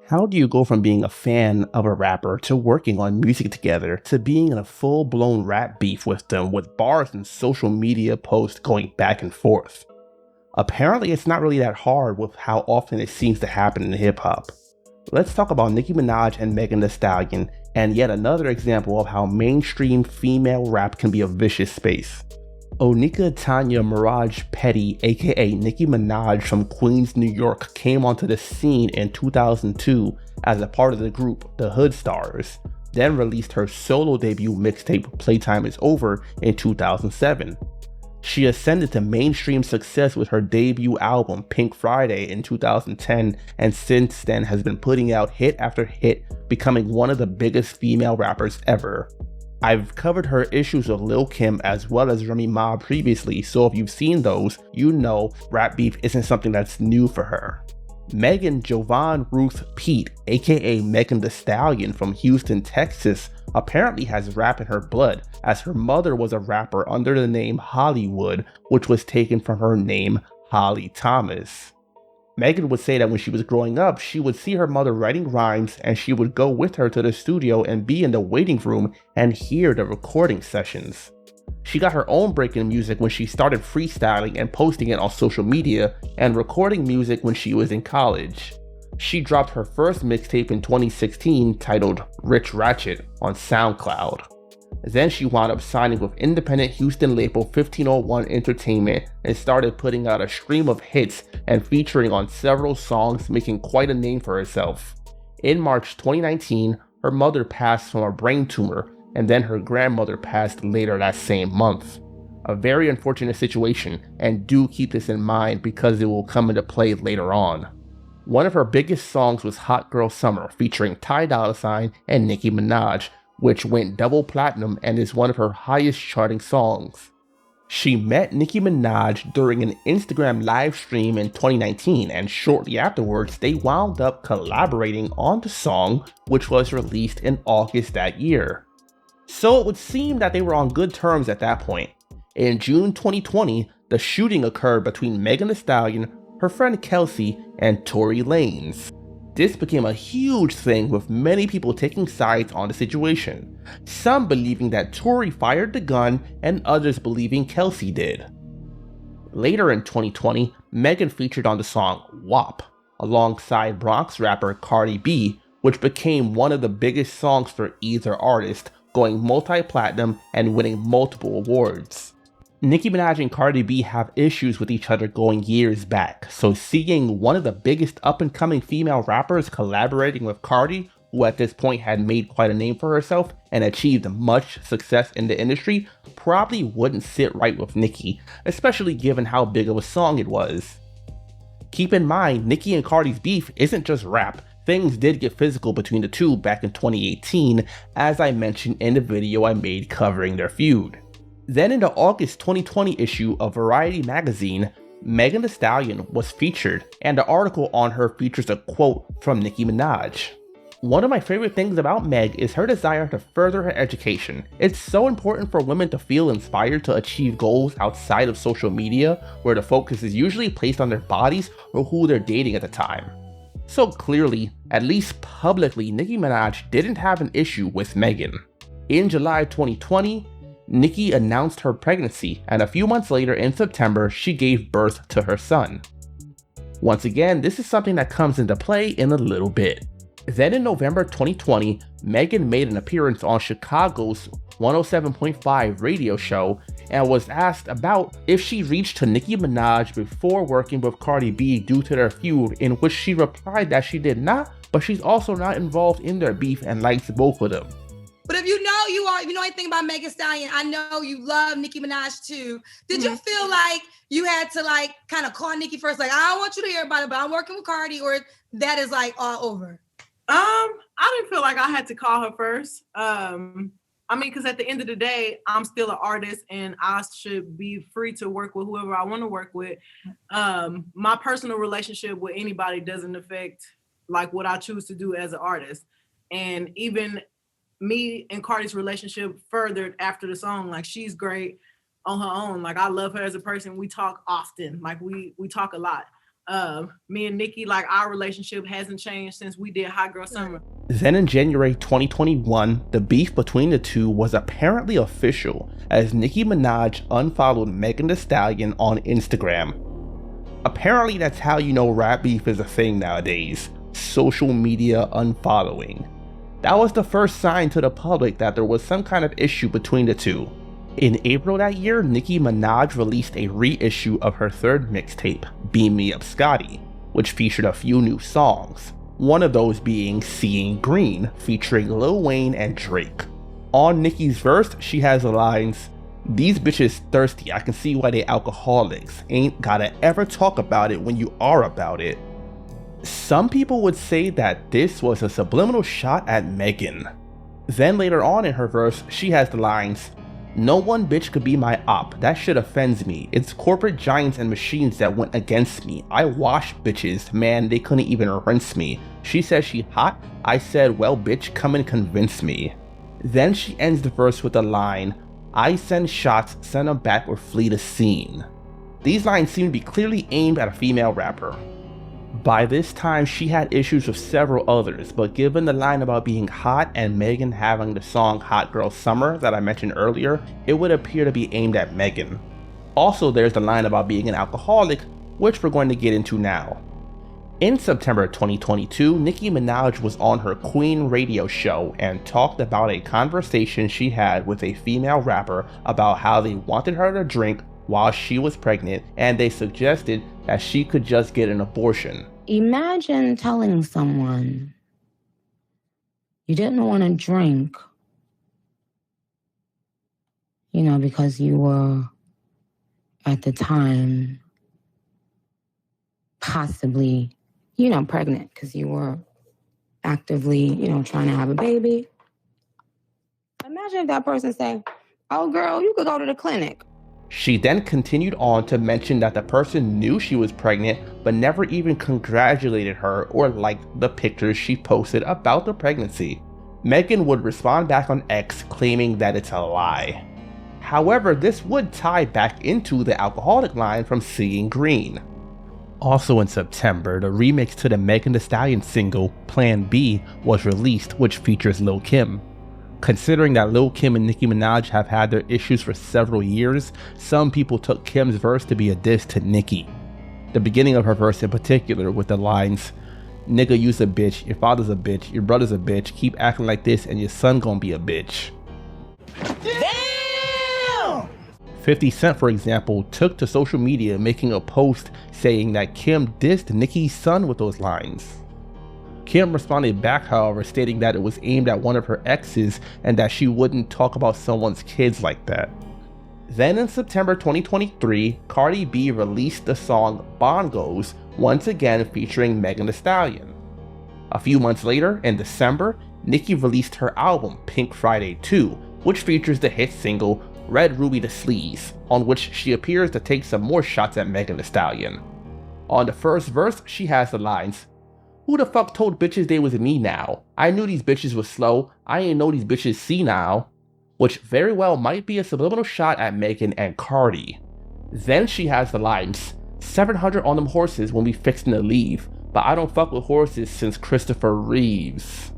How do you go from being a fan of a rapper to working on music together to being in a full-blown rap beef with them with bars and social media posts going back and forth? Apparently, it's not really that hard with how often it seems to happen in hip-hop. Let's talk about Nicki Minaj and Megan Thee Stallion, and yet another example of how mainstream female rap can be a vicious space. Onika Tanya Mirage Petty, aka Nicki Minaj from Queens, New York, came onto the scene in 2002 as a part of the group The Hood Stars, then released her solo debut mixtape Playtime Is Over in 2007. She ascended to mainstream success with her debut album Pink Friday in 2010, and since then has been putting out hit after hit, becoming one of the biggest female rappers ever. I've covered her issues with Lil Kim as well as Remy Ma previously, so if you've seen those, you know rap beef isn't something that's new for her. Megan Jovan Ruth Pete, aka Megan Thee Stallion from Houston, Texas, apparently has rap in her blood, as her mother was a rapper under the name Hollywood, which was taken from her name Holly Thomas. Megan would say that when she was growing up, she would see her mother writing rhymes and she would go with her to the studio and be in the waiting room and hear the recording sessions. She got her own break in music when she started freestyling and posting it on social media and recording music when she was in college. She dropped her first mixtape in 2016 titled Rich Ratchet on SoundCloud. Then she wound up signing with independent Houston label 1501 Entertainment and started putting out a stream of hits and featuring on several songs, making quite a name for herself. In March 2019, her mother passed from a brain tumor, and then her grandmother passed later that same month. A very unfortunate situation, and do keep this in mind because it will come into play later on. One of her biggest songs was Hot Girl Summer, featuring Ty Dolla $ign and Nicki Minaj, which went double platinum and is one of her highest charting songs. She met Nicki Minaj during an Instagram live stream in 2019, and shortly afterwards they wound up collaborating on the song, which was released in August that year. So it would seem that they were on good terms at that point. In June 2020, the shooting occurred between Megan Thee Stallion, her friend Kelsey, and Tory Lanez. This became a huge thing with many people taking sides on the situation, some believing that Tory fired the gun and others believing Kelsey did. Later in 2020, Megan featured on the song WAP alongside Bronx rapper Cardi B, which became one of the biggest songs for either artist, going multi-platinum and winning multiple awards. Nicki Minaj and Cardi B have issues with each other going years back, so seeing one of the biggest up-and-coming female rappers collaborating with Cardi, who at this point had made quite a name for herself and achieved much success in the industry, probably wouldn't sit right with Nicki, especially given how big of a song it was. Keep in mind, Nicki and Cardi's beef isn't just rap. Things did get physical between the two back in 2018, as I mentioned in the video I made covering their feud. Then in the August 2020 issue of Variety magazine, Megan Thee Stallion was featured, and the article on her features a quote from Nicki Minaj. One of my favorite things about Meg is her desire to further her education. It's so important for women to feel inspired to achieve goals outside of social media, where the focus is usually placed on their bodies or who they're dating at the time. So clearly, at least publicly, Nicki Minaj didn't have an issue with Megan. In July 2020, Nicki announced her pregnancy, and a few months later in September, she gave birth to her son. Once again, this is something that comes into play in a little bit. Then in November 2020, Megan made an appearance on Chicago's 107.5 radio show and was asked about if she reached to Nicki Minaj before working with Cardi B due to their feud, in which she replied that she did not, but she's also not involved in their beef and likes both of them. But if you know anything about Megan Thee Stallion, I know you love Nicki Minaj too. Did you feel like you had to like kind of call Nicki first? Like, I don't want you to hear about it, but I'm working with Cardi, or that is like all over? I didn't feel like I had to call her first. Because at the end of the day, I'm still an artist and I should be free to work with whoever I want to work with. My personal relationship with anybody doesn't affect like what I choose to do as an artist. And even me and Cardi's relationship furthered after the song. Like, she's great on her own. Like, I love her as a person. We talk often. Like, we talk a lot. Me and Nicki, like our relationship hasn't changed since we did Hot Girl Summer. Then in January 2021, the beef between the two was apparently official as Nicki Minaj unfollowed Megan Thee Stallion on Instagram. Apparently that's how you know rap beef is a thing nowadays, social media unfollowing. That was the first sign to the public that there was some kind of issue between the two. In April that year, Nicki Minaj released a reissue of her third mixtape, Beam Me Up Scotty, which featured a few new songs, one of those being Seeing Green, featuring Lil Wayne and Drake. On Nicki's verse, she has the lines, "These bitches thirsty, I can see why they alcoholics, ain't gotta ever talk about it when you are about it." Some people would say that this was a subliminal shot at Megan. Then later on in her verse, she has the lines, "No one bitch could be my op, that shit offends me. It's corporate giants and machines that went against me. I wash bitches, man, they couldn't even rinse me. She says she hot, I said, well bitch, come and convince me." Then she ends the verse with the line, "I send shots, send them back or flee the scene." These lines seem to be clearly aimed at a female rapper. By this time, she had issues with several others, but given the line about being hot and Megan having the song Hot Girl Summer that I mentioned earlier, it would appear to be aimed at Megan. Also, there's the line about being an alcoholic, which we're going to get into now. In September 2022, Nicki Minaj was on her Queen radio show and talked about a conversation she had with a female rapper about how they wanted her to drink while she was pregnant, and they suggested that she could just get an abortion. Imagine telling someone you didn't want to drink, because you were, at the time, possibly, pregnant, because you were actively, trying to have a baby. Imagine if that person say, "Oh girl, you could go to the clinic." She then continued on to mention that the person knew she was pregnant but never even congratulated her or liked the pictures she posted about the pregnancy. Megan would respond back on X claiming that it's a lie. However, this would tie back into the alcoholic line from Seeing Green. Also in September, the remix to the Megan Thee Stallion single, Plan B, was released, which features Lil Kim. Considering that Lil Kim and Nicki Minaj have had their issues for several years, some people took Kim's verse to be a diss to Nicki. The beginning of her verse in particular with the lines, "Nigga, you's a bitch, your father's a bitch, your brother's a bitch, keep acting like this and your son gonna be a bitch." Damn! 50 Cent, for example, took to social media making a post saying that Kim dissed Nicki's son with those lines. Kim responded back, however, stating that it was aimed at one of her exes and that she wouldn't talk about someone's kids like that. Then in September 2023, Cardi B released the song Bongos, once again featuring Megan Thee Stallion. A few months later, in December, Nicki released her album Pink Friday 2, which features the hit single Red Ruby the Sleaze, on which she appears to take some more shots at Megan Thee Stallion. On the first verse, she has the lines, "Who the fuck told bitches they was me now? I knew these bitches was slow, I ain't know these bitches see now," which very well might be a subliminal shot at Megan and Cardi. Then she has the lines, "700 on them horses when we fixin' to leave, but I don't fuck with horses since Christopher Reeves."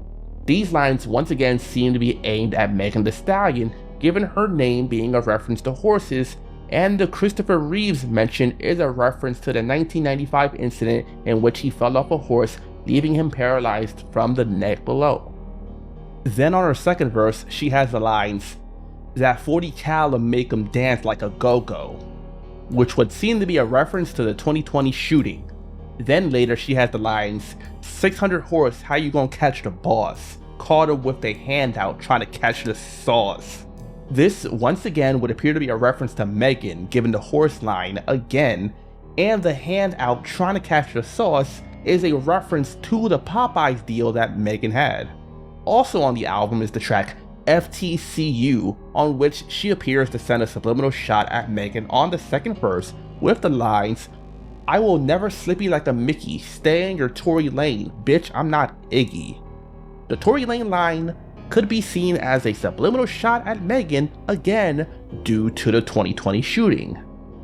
These lines once again seem to be aimed at Megan Thee Stallion, given her name being a reference to horses, and the Christopher Reeves mention is a reference to the 1995 incident in which he fell off a horse, leaving him paralyzed from the neck below. Then on her second verse, she has the lines, "That 40 cal make 'em dance like a go-go," which would seem to be a reference to the 2020 shooting. Then later she has the lines, "600 horse, how you gonna catch the boss? Caught him with a hand out trying to catch the sauce." This once again would appear to be a reference to Megan, given the horse line again, and the hand out trying to catch the sauce is a reference to the Popeyes deal that Megan had. Also on the album is the track FTCU, on which she appears to send a subliminal shot at Megan on the second verse with the lines, "I will never slippy like a Mickey, stay in your Tory Lane, bitch, I'm not Iggy." The Tory Lane line could be seen as a subliminal shot at Megan, again due to the 2020 shooting.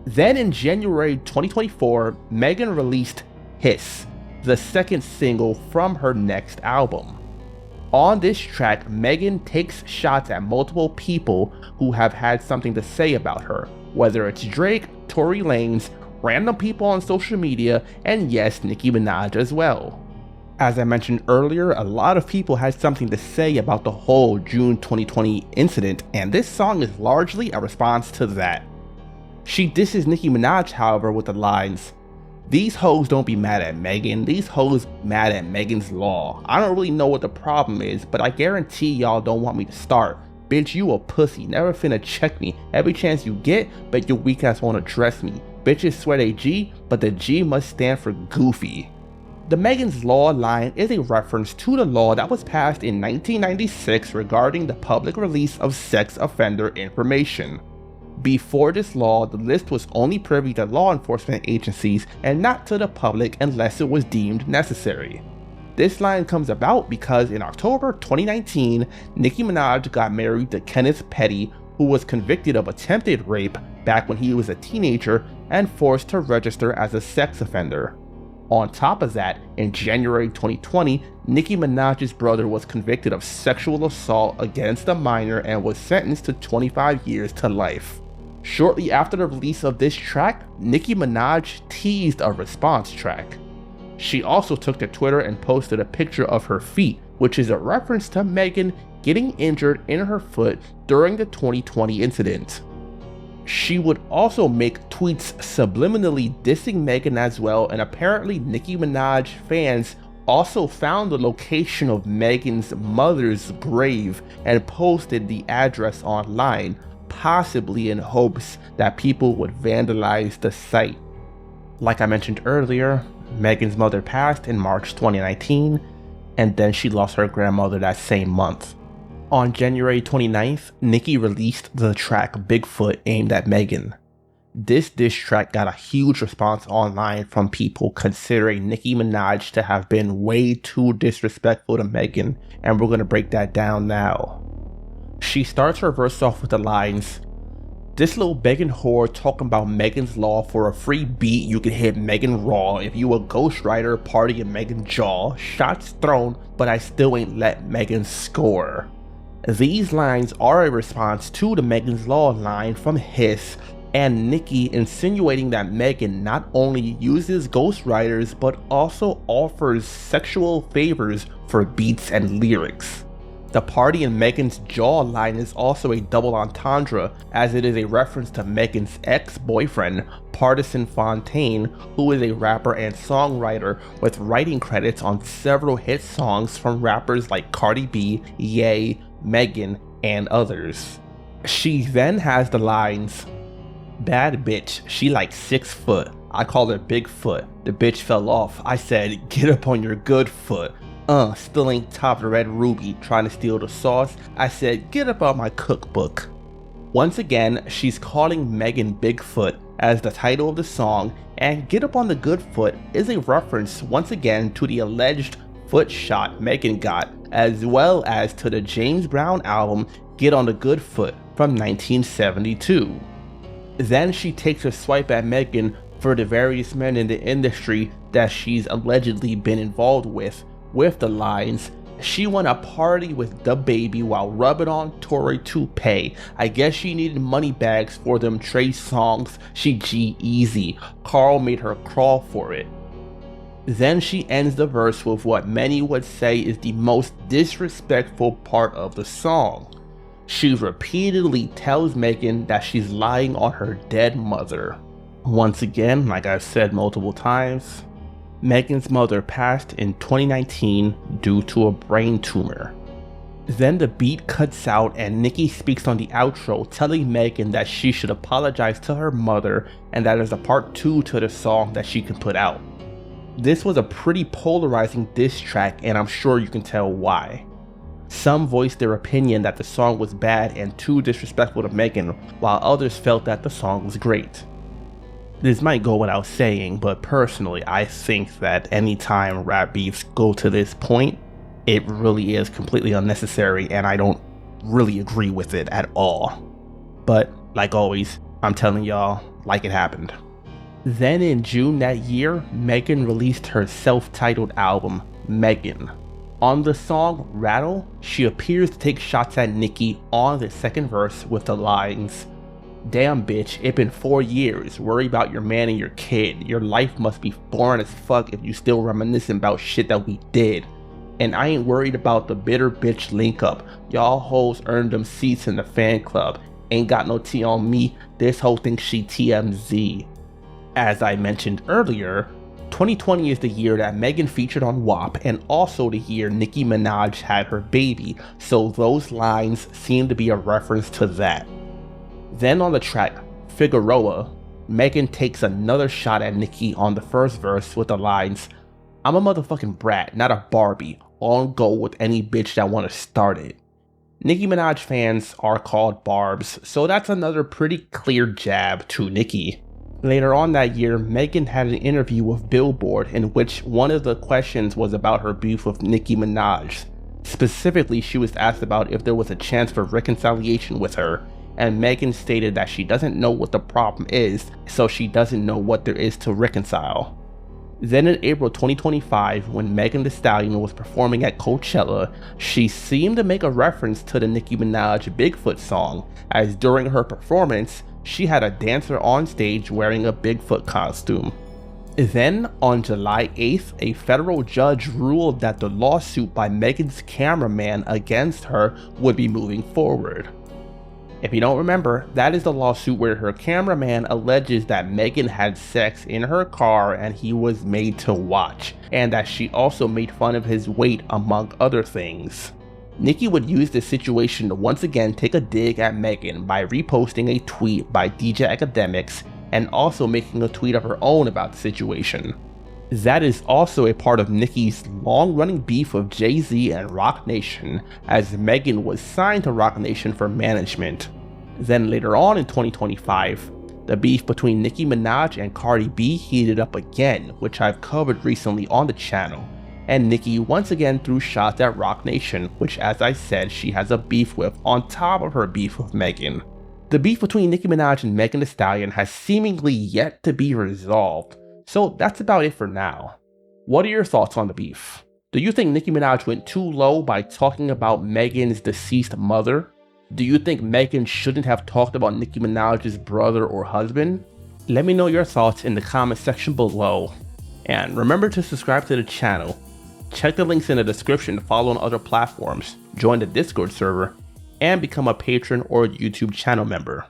Then in January 2024, Megan released Hiss, the second single from her next album. On this track, Megan takes shots at multiple people who have had something to say about her, whether it's Drake, Tory Lanez, random people on social media, and yes, Nicki Minaj as well. As I mentioned earlier, a lot of people had something to say about the whole June 2020 incident, and this song is largely a response to that. She disses Nicki Minaj, however, with the lines, "These hoes don't be mad at Megan, these hoes mad at Megan's Law. I don't really know what the problem is, but I guarantee y'all don't want me to start. Bitch, you a pussy, never finna check me. Every chance you get, bet your weak ass won't address me. Bitches swear they G, but the G must stand for goofy." The Megan's Law line is a reference to the law that was passed in 1996 regarding the public release of sex offender information. Before this law, the list was only privy to law enforcement agencies and not to the public unless it was deemed necessary. This line comes about because in October 2019, Nicki Minaj got married to Kenneth Petty, who was convicted of attempted rape back when he was a teenager and forced to register as a sex offender. On top of that, in January 2020, Nicki Minaj's brother was convicted of sexual assault against a minor and was sentenced to 25 years to life. Shortly after the release of this track, Nicki Minaj teased a response track. She also took to Twitter and posted a picture of her feet, which is a reference to Megan getting injured in her foot during the 2020 incident. She would also make tweets subliminally dissing Megan as well, and apparently Nicki Minaj fans also found the location of Megan's mother's grave and posted the address online, possibly in hopes that people would vandalize the site. Like I mentioned earlier, Megan's mother passed in March 2019, and then she lost her grandmother that same month. On January 29th, Nicki released the track Bigfoot aimed at Megan. This diss track got a huge response online from people considering Nicki Minaj to have been way too disrespectful to Megan, and we're gonna break that down now. She starts her verse off with the lines, "This little begging whore talking about Megan's Law for a free beat, you can hit Megan raw. If you a ghostwriter, party in Megan's jaw. Shots thrown, but I still ain't let Megan score." These lines are a response to the Megan's Law line from Hiss and Nicki insinuating that Megan not only uses ghostwriters but also offers sexual favors for beats and lyrics. The party in Megan's jaw line is also a double entendre, as it is a reference to Megan's ex-boyfriend, Partisan Fontaine, who is a rapper and songwriter with writing credits on several hit songs from rappers like Cardi B, Ye, Megan, and others. She then has the lines, "Bad bitch, she like 6 foot. I call her Bigfoot. The bitch fell off. I said, get up on your good foot. Still ain't topped Red Ruby, trying to steal the sauce. I said, get up on my cookbook." Once again, she's calling Megan Bigfoot as the title of the song, and "Get Up on the Good Foot" is a reference once again to the alleged foot shot Megan got, as well as to the James Brown album Get on the Good Foot from 1972. Then she takes a swipe at Megan for the various men in the industry that she's allegedly been involved with the lines, "She wanna party with the baby while rubbing on Tory toupee. I guess she needed money bags for them Trey songs. She G-Eazy. Carl made her crawl for it." Then she ends the verse with what many would say is the most disrespectful part of the song. She repeatedly tells Megan that she's lying on her dead mother. Once again, like I've said multiple times, Megan's mother passed in 2019 due to a brain tumor. Then the beat cuts out and Nicki speaks on the outro telling Megan that she should apologize to her mother and that there's a part 2 to the song that she can put out. This was a pretty polarizing diss track, and I'm sure you can tell why. Some voiced their opinion that the song was bad and too disrespectful to Megan, while others felt that the song was great. This might go without saying, but personally I think that anytime rap beefs go to this point, it really is completely unnecessary, and I don't really agree with it at all. But like always, I'm telling y'all like it happened. Then in June that year, Megan released her self-titled album, Megan. On the song Rattle, she appears to take shots at Nicki on the second verse with the lines, "Damn bitch, it been 4 years, worry about your man and your kid. Your life must be boring as fuck if you still reminiscing about shit that we did. And I ain't worried about the bitter bitch link up. Y'all hoes earned them seats in the fan club. Ain't got no tea on me, this whole thing she TMZ." As I mentioned earlier, 2020 is the year that Megan featured on WAP and also the year Nicki Minaj had her baby, so those lines seem to be a reference to that. Then on the track Figueroa, Megan takes another shot at Nicki on the first verse with the lines, "I'm a motherfucking brat, not a Barbie. On go with any bitch that wanna start it." Nicki Minaj fans are called Barbs, so that's another pretty clear jab to Nicki. Later on that year, Megan had an interview with Billboard in which one of the questions was about her beef with Nicki Minaj. Specifically, she was asked about if there was a chance for reconciliation with her, and Megan stated that she doesn't know what the problem is, so she doesn't know what there is to reconcile. Then in April 2025, when Megan Thee Stallion was performing at Coachella, she seemed to make a reference to the Nicki Minaj Bigfoot song, as during her performance, she had a dancer on stage wearing a Bigfoot costume. Then, on July 8th, a federal judge ruled that the lawsuit by Megan's cameraman against her would be moving forward. If you don't remember, that is the lawsuit where her cameraman alleges that Megan had sex in her car and he was made to watch, and that she also made fun of his weight among other things. Nicki would use this situation to once again take a dig at Megan by reposting a tweet by DJ Academics and also making a tweet of her own about the situation. That is also a part of Nicki's long-running beef with Jay-Z and Roc Nation, as Megan was signed to Roc Nation for management. Then later on in 2025, the beef between Nicki Minaj and Cardi B heated up again, which I've covered recently on the channel, and Nicki once again threw shots at Roc Nation, which as I said she has a beef with on top of her beef with Megan. The beef between Nicki Minaj and Megan Thee Stallion has seemingly yet to be resolved, so that's about it for now. What are your thoughts on the beef? Do you think Nicki Minaj went too low by talking about Megan's deceased mother? Do you think Megan shouldn't have talked about Nicki Minaj's brother or husband? Let me know your thoughts in the comment section below. And remember to subscribe to the channel. Check the links in the description to follow on other platforms, join the Discord server, and become a patron or YouTube channel member.